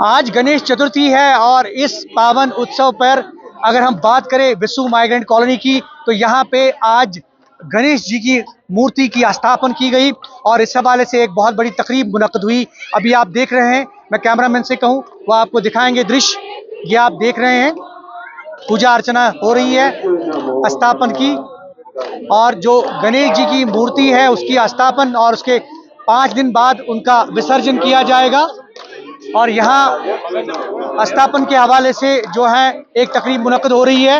आज गणेश चतुर्थी है और इस पावन उत्सव पर अगर हम बात करें वेसु माइग्रेंट कॉलोनी की, तो यहाँ पे आज गणेश जी की मूर्ति की स्थापना की गई और इस हवाले से एक बहुत बड़ी तकरीब मुनक्कद हुई। अभी आप देख रहे हैं, मैं कैमरामैन से कहूँ वो आपको दिखाएंगे दृश्य। ये आप देख रहे हैं, पूजा अर्चना हो रही है स्थापना की, और जो गणेश जी की मूर्ति है उसकी स्थापना और उसके 5 दिन बाद उनका विसर्जन किया जाएगा। और यहाँ स्थापना के हवाले से जो है एक तकरीब मुनक्कद हो रही है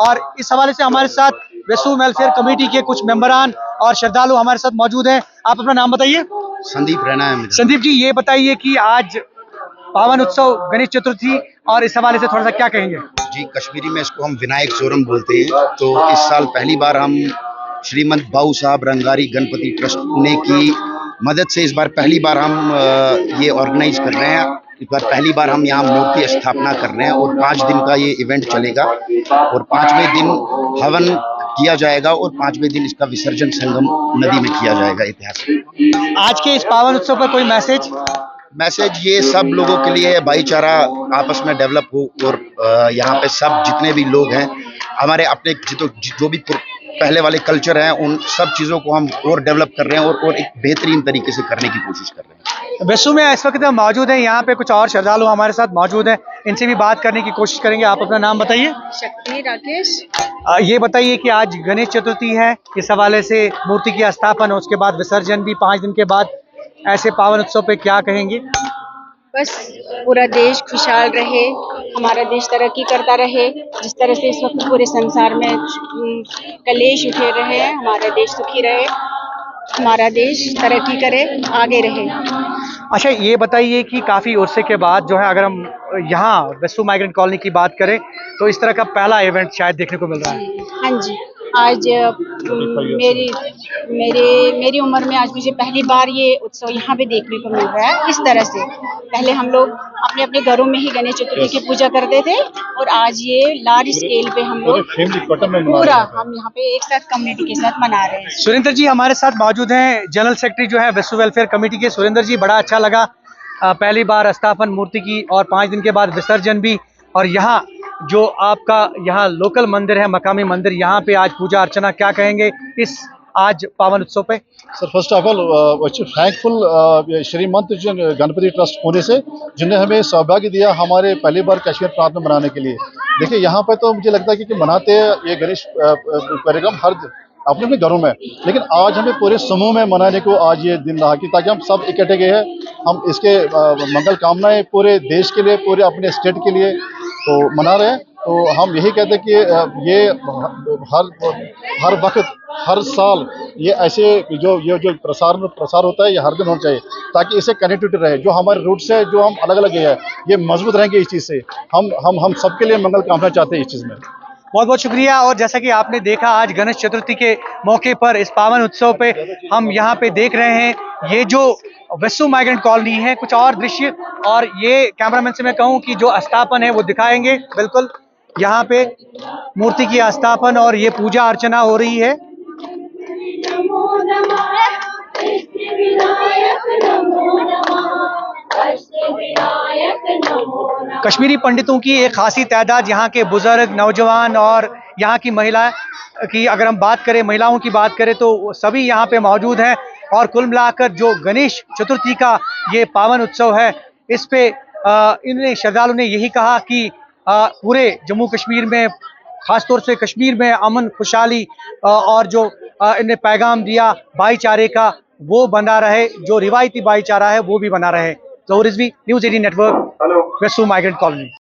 और इस हवाले से हमारे साथ वेसु वेलफेयर कमेटी के कुछ मेंबरान और श्रद्धालु हमारे साथ मौजूद हैं। आप अपना नाम बताइए। संदीप रहना है मेरा। संदीप जी, ये बताइए कि आज पावन उत्सव गणेश चतुर्थी और इस हवाले से थोड़ा सा क्या कहेंगे? जी, कश्मीरी में इसको हम विनायक चोरम बोलते हैं। तो इस साल पहली बार हम श्रीमंत बाऊ साहब रंगारी गणपति ट्रस्ट पुणे की मदद से इस बार पहली बार हम ये ऑर्गेनाइज कर रहे हैं। इस बार पहली बार हम यहाँ मूर्ति स्थापना कर रहे हैं और 5 दिन का ये इवेंट चलेगा और 5वें दिन हवन किया जाएगा और 5वें दिन इसका विसर्जन संगम नदी में किया जाएगा। इतिहास आज के इस पावन उत्सव पर कोई मैसेज ये सब लोगों के लिए भाईचारा आपस में डेवलप हो और यहाँ पे सब जितने भी लोग हैं हमारे अपने जो भी पहले वाले कल्चर हैं उन सब चीज़ों को हम और डेवलप कर रहे हैं और एक बेहतरीन तरीके से करने की कोशिश कर रहे हैं। वेसु में इस वक्त हम मौजूद हैं, यहाँ पे कुछ और श्रद्धालु हमारे साथ मौजूद हैं, इनसे भी बात करने की कोशिश करेंगे। आप अपना नाम बताइए। शक्ति राकेश। ये बताइए कि आज गणेश चतुर्थी है, इस हवाले से मूर्ति की स्थापना उसके बाद विसर्जन भी 5 दिन के बाद, ऐसे पावन उत्सव पे क्या कहेंगे? बस पूरा देश खुशहाल रहे, हमारा देश तरक्की करता रहे। जिस तरह से इस वक्त पूरे संसार में कलेश उठे रहे हैं, हमारा देश सुखी रहे, हमारा देश तरक्की करे, आगे रहे। अच्छा, ये बताइए कि काफ़ी अरसे के बाद जो है, अगर हम यहाँ वेसु माइग्रेंट कॉलोनी की बात करें तो इस तरह का पहला इवेंट शायद देखने को मिल रहा है। हाँ जी, आज मेरी उम्र में आज मुझे पहली बार ये उत्सव यहाँ पे देखने को मिल रहा है। इस तरह से पहले हम लोग अपने अपने घरों में ही गणेश चतुर्थी की पूजा करते थे और आज ये लार्ज स्केल पे हम लोग पूरा हम यहाँ पे एक साथ कम्युनिटी के साथ मना रहे हैं। सुरेंद्र जी हमारे साथ मौजूद हैं, जनरल सेक्रेटरी जो है वेसु वेलफेयर कमेटी के। सुरेंद्र जी, बड़ा अच्छा लगा पहली बार स्थापना मूर्ति की और 5 दिन के बाद विसर्जन भी, और यहाँ जो आपका यहाँ लोकल मंदिर है, मकामी मंदिर, यहाँ पे आज पूजा अर्चना, क्या कहेंगे इस आज पावन उत्सव पे? Sir, first of all thankful Shrimant Ganpati trust Pune से, जिन्हें हमें सौभाग्य दिया हमारे पहली बार कश्मीर प्रांत में मनाने के लिए। देखिए, यहाँ पे तो मुझे लगता है कि मनाते हैं ये गणेश कार्यक्रम हर अपने अपने घरों में, लेकिन आज हमें पूरे समूह में मनाने को आज ये दिन रहा कि ताकि हम सब इकट्ठे गए हैं। हम इसके मंगल कामनाएं पूरे देश के लिए, पूरे अपने स्टेट के लिए तो मना रहे हैं। तो हम यही कहते हैं कि ये हर वक्त हर साल ये ऐसे जो प्रसार होता है ये हर दिन होना चाहिए, ताकि इससे कनेक्टिविटी रहे। जो हमारे रूट्स है, जो हम अलग अलग है, ये मजबूत रहेंगे। इस चीज़ से हम सबके लिए मंगल कामना चाहते हैं इस चीज़ में। बहुत बहुत शुक्रिया। और जैसा कि आपने देखा, आज गणेश चतुर्थी के मौके पर इस पावन उत्सव पे हम यहाँ पे देख रहे हैं ये जो वेसु माइग्रेंट कॉलोनी है, कुछ और दृश्य, और ये कैमरामैन से मैं कहूँ कि जो स्थापना है वो दिखाएंगे। बिल्कुल यहाँ पे मूर्ति की स्थापना और ये पूजा अर्चना हो रही है। कश्मीरी पंडितों की एक खासी तादाद, यहाँ के बुजुर्ग, नौजवान और यहाँ की महिला की अगर हम बात करें, महिलाओं की बात करें, तो सभी यहाँ पे मौजूद हैं। और कुल मिलाकर जो गणेश चतुर्थी का ये पावन उत्सव है, इस पे इन श्रद्धालुओं ने यही कहा कि पूरे जम्मू कश्मीर में, खासतौर से कश्मीर में अमन खुशहाली और जो इन्हें पैगाम दिया भाईचारे का, वो बना रहे, जो रिवायती भाईचारा है वो भी बना रहे। Zahoor Rizvi, news 18 network, Vesu migrant colony.